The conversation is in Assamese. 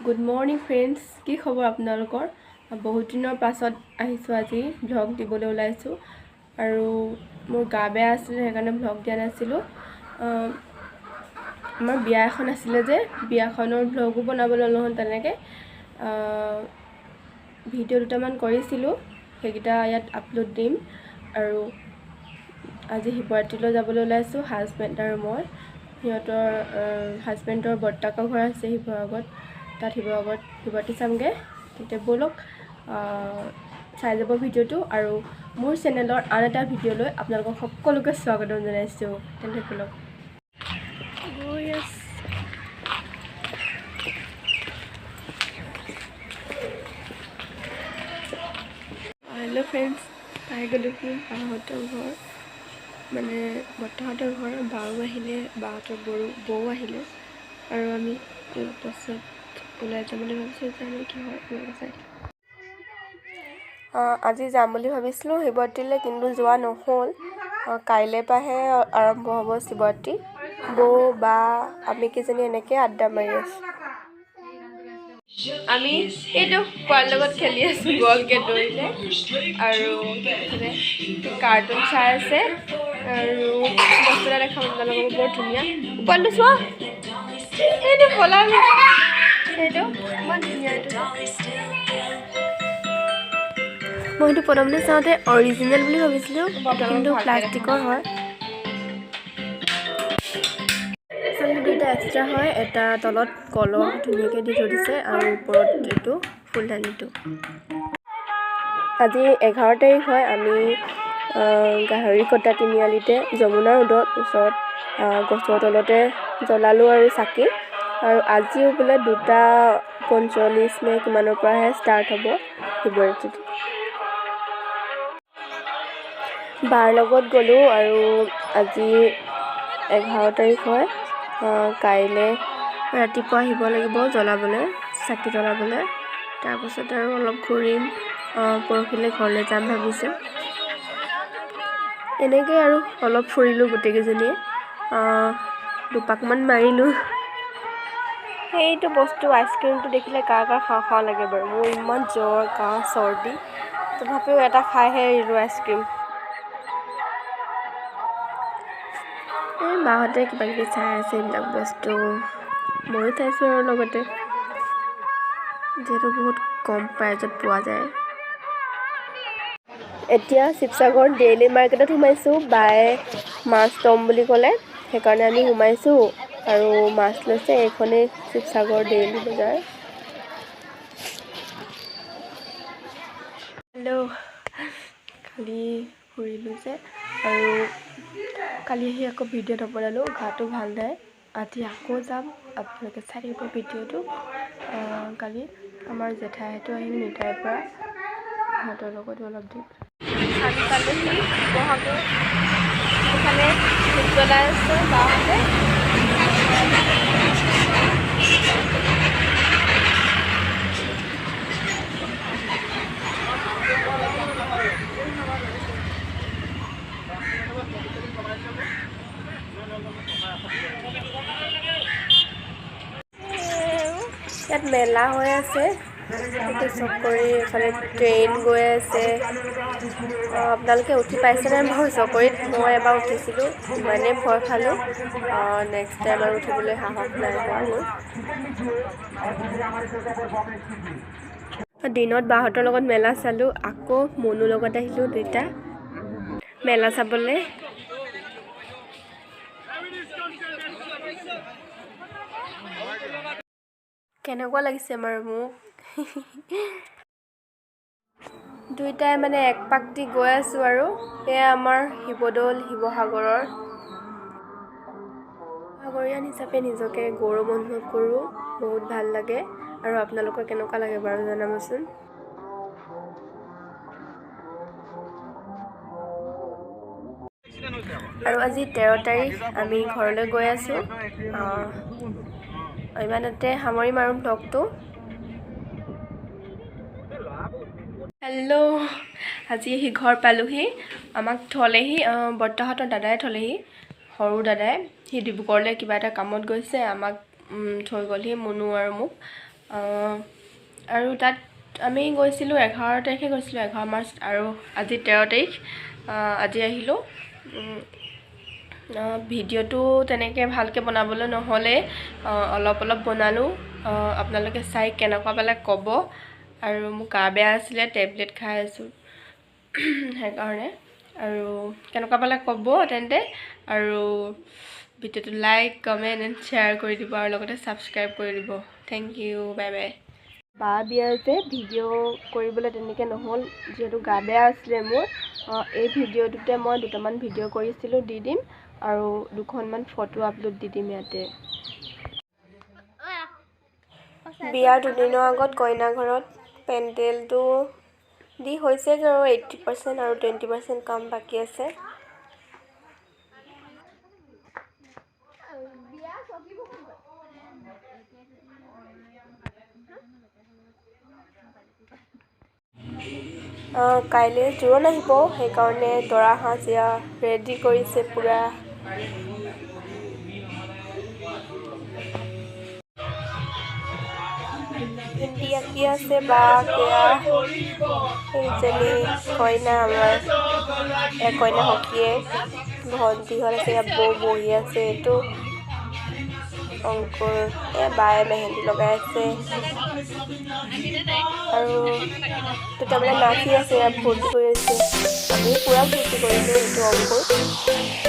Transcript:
গুড মৰ্ণিং ফ্ৰেণ্ডছ, কি খবৰ আপোনালোকৰ? বহুত দিনৰ পাছত আহিছোঁ, আজি ভ্লগ দিবলৈ ওলাইছোঁ। আৰু মোৰ গা বেয়া আছিলে, সেইকাৰণে ভ্লগ দিয়া নাছিলোঁ। আমাৰ বিয়া এখন আছিলে যে, বিয়াখনৰ ভ্লগো বনাবলৈ নহ'ল তেনেকৈ। ভিডিঅ' দুটামান কৰিছিলোঁ, সেইকেইটা ইয়াত আপলোড দিম। আৰু আজি শিৱৰাত্ৰিলৈ যাবলৈ ওলাইছোঁ, হাজবেণ্ড আৰু মই। সিহঁতৰ হাজবেণ্ডৰ বৰ্তাকৰ ঘৰ আছে শিৱসাগৰত, তাত শিৱসাগৰত শিৱৰাত্ৰি চামগৈ। তেতিয়া ব'লক চাই যাব ভিডিঅ'টো। আৰু মোৰ চেনেলৰ আন এটা ভিডিঅ'লৈ আপোনালোকক সকলোকে স্বাগতম জনাইছোঁ। তেন্তে ব'লক। হেল্ল' ফ্ৰেণ্ডছ, পাই গ'লোঁ কি বাহঁতৰ ঘৰ, মানে বৰ্তাহঁতৰ ঘৰ। বাও আহিলে, বাহঁতৰ বৌ আহিলে, আৰু আমি অলপ পাছত ওলাই যাম বুলি ভাবিছোঁ। জানো কি হয় চাই। আজি যাম বুলি ভাবিছিলোঁ শিৱৰাত্ৰিলৈ, কিন্তু যোৱা নহ'ল। কাইলৈ পৰাহে আৰম্ভ হ'ব শিৱৰাত্ৰি। বৌ, বা, আমি কেইজনী এনেকৈ আড্ডা মাৰি আছোঁ। আমি এইটো কোৱাৰ লগত খেলি আছোঁ, বলকে দৌৰিলে। আৰু কাৰ্টুন চাই আছে। আৰু বস্তু এটা দেখাম আপোনালোকক, বৰ ধুনীয়া। পোৱালিটো চোৱা, এইটো পলালো, সেইটো ইমান ধুনীয়া। মই সেইটো প্ৰথমতে চাওঁতে অৰিজিনেল বুলি ভাবিছিলোঁ, কিন্তু প্লাষ্টিকৰ হয়। দুটা এক্সট্ৰা হয়, এটা তলত কলম ধুনীয়াকৈ দি থৈ দিছে, আৰু ওপৰত এইটো ফুলদানিটো। আজি 11 তাৰিখ হয়। আমি গাহৰি কটা তিনিআলিতে যমুনা ৰোডৰ ওচৰত গছৰ তলতে জ্বলালোঁ আৰু চাকি। আৰু আজিও বোলে 2:45 নে কিমানৰ পৰাহে ষ্টাৰ্ট হ'ব শিৱৰাত্ৰিটো। বাৰ লগত গ'লোঁ, আৰু আজি 11 তাৰিখ হয়। কাইলৈ ৰাতিপুৱা আহিব লাগিব জ্বলাবলৈ, চাকি জ্বলাবলৈ। তাৰপাছত আৰু অলপ ঘূৰিম, পৰহিলৈ ঘৰলৈ যাম ভাবিছোঁ। এনেকৈ আৰু অলপ ফুৰিলোঁ গোটেইকেইজনীয়ে, দুপাকমান মাৰিলোঁ। সেইটো বস্তু আইচক্ৰীমটো দেখিলে কাৰ খাওঁ লাগে বাৰু। মোৰ ইমান জ্বৰ, কাহ, চৰ্দি, তথাপিও এটা খাইহে এৰিলোঁ আইচক্ৰীম। মাহঁতে কিবা কিবি চাই আছে, এইবিলাক বস্তু ময়ো চাইছোঁ আৰু লগতে, যিহেতু বহুত কম প্ৰাইজত পোৱা যায়। এতিয়া শিৱসাগৰ ডেইলি মাৰ্কেটত সোমাইছোঁ। বায়ে মাছ ল'ম বুলি ক'লে, সেইকাৰণে আমি সোমাইছোঁ। আৰু মাছ লৈছে, এইখনেই শিৱসাগৰ ডেইলি বজাৰ। হেল্ল', কালি ফুৰিলোঁ যে, আৰু কালি আহি আকৌ ভিডিঅ' নবনালোঁ, গাটো ভাল নাই। আজি আকৌ যাম, আপোনালোকে চাই থাকিব ভিডিঅ'টো। কালি আমাৰ জেঠাইহঁতো আহিল মিঠাইৰ পৰা, সিহঁতৰ লগতো অলপ দিন। আমি পালোহি শিৱসাগৰ, সেইফালে ধূপ জ্বলাই আছে বাহঁতে। ইয়াত মেলা হৈ আছে, চকৰি, এফালে ট্ৰেইন গৈ আছে। আপোনালোকে উঠি পাইছেনে বাৰু চকৰিত? মই এবাৰ উঠিছিলোঁ, ইমানেই ভয় খালোঁ, নেক্সট টাইম আৰু উঠিবলৈ সাহস নাই হোৱা মোৰ। দিনত বাহঁতৰ লগত মেলা চালোঁ, আকৌ মনুৰ লগত আহিলোঁ দুইটা মেলা চাবলৈ। কেনেকুৱা লাগিছে বাৰু মোক? দুইটাই মানে এক পাক দি গৈ আছোঁ। আৰু এয়া আমাৰ শিৱদৌল, শিৱসাগৰৰ। সাগৰীয়ান হিচাপে নিজকে গৌৰৱ অনুভৱ কৰোঁ, বহুত ভাল লাগে। আৰু আপোনালোকৰ কেনেকুৱা লাগে বাৰু জনাবচোন। আৰু আজি 13 তাৰিখ, আমি ঘৰলৈ গৈ আছোঁ। ইমানতে সামৰিম আৰু ভ্লগটো। হেল্ল', আজি সি ঘৰ পালোহি, আমাক থ'লেহি, বৰ্তাহঁতৰ দাদাই থ'লেহি, সৰু দাদাই। সি ডিব্ৰুগড়লৈ কিবা এটা কামত গৈছে, আমাক থৈ গ'লহি, মুনু আৰু মোক। আৰু তাত আমি গৈছিলোঁ 11 তাৰিখে গৈছিলোঁ, 11 মাৰ্চ, আৰু আজি 13 তাৰিখ। আজি আহিলোঁ। ভিডিঅ'টো তেনেকৈ ভালকৈ বনাবলৈ নহ'লে অলপ বনালোঁ। আপোনালোকে চাই কেনেকুৱা পালে ক'ব। আৰু মোৰ গা বেয়া আছিলে, টেবলেট খাই আছোঁ সেইকাৰণে। আৰু কেনেকুৱা পালে ক'ব তেন্তে। আৰু ভিডিঅ'টো লাইক, কমেণ্ট এণ্ড শ্বেয়াৰ কৰি দিব, আৰু লগতে ছাবস্ক্ৰাইব কৰি দিব। Thank you, bye bye. বা বিয়াৰ যে ভিডিঅ' কৰিবলৈ তেনেকৈ নহ'ল, যিহেতু গা বেয়া আছিলে মোৰ। এই ভিডিঅ'টোতে মই 2টামান ভিডিঅ' কৰিছিলোঁ, দি দিম, আৰু 2খনমান ফটো আপলোড দি দিম ইয়াতে। বিয়াৰ দুদিনৰ আগত কইনা ঘৰত পেণ্ডেলটো দি হৈছেগৈ আৰু 80% আৰু 20% কাম বাকী আছে। কাইলৈ জোৰোণ আহিব, সেইকাৰণে দৰা সাজ এয়া ৰেডি কৰিছে পূৰা। হিন্দী আঁকি আছে বা কেয়া এইজনী কইনা আমাৰ, কইনা সখীয়ে ভণ্টিহঁত আছে, বৌ বহি আছে, এইটো অংকুৰ, বায়ে মেহেন্দি লগাই আছে, আৰু দুটামানে নাচি আছে, ফূৰ্তি কৰি আছে। আমি পূৰা ফূৰ্তি কৰিলোঁ। এইটো অংকুৰ।